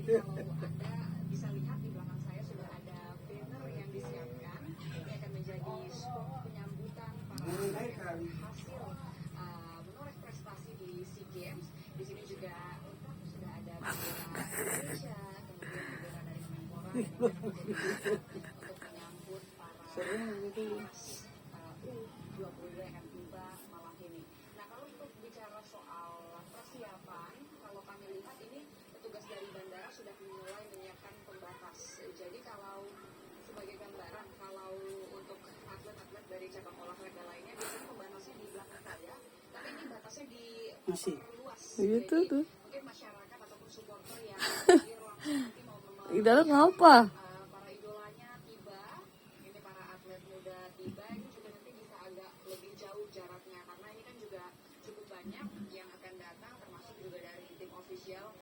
Jadi kalau Anda bisa lihat di belakang saya sudah ada banner yang disiapkan. Ini akan menjadi spot penyambutan para atlet yang berhasil menoreh prestasi di SEA Games. Di sini juga sudah ada bendera Indonesia, kemudian bendera dari Kemenpora yang akan menjadi untuk menyambut para timnas U22 yang akan tiba malam ini. Nah, kalau untuk bicara soal persiapan, kalau kami lihat ini petugas dari bandara sudah mulai menyiapkan pembatas. Jadi kalau sebagai gambaran, kalau untuk atlet-atlet dari cabang olahraga lainnya biasanya pembatasnya di belakang saya, tapi ini batasnya diperluas. Gitu Jadi tuh. mungkin masyarakat ataupun supporter yang hadir langsung nanti mau Di dalam apa?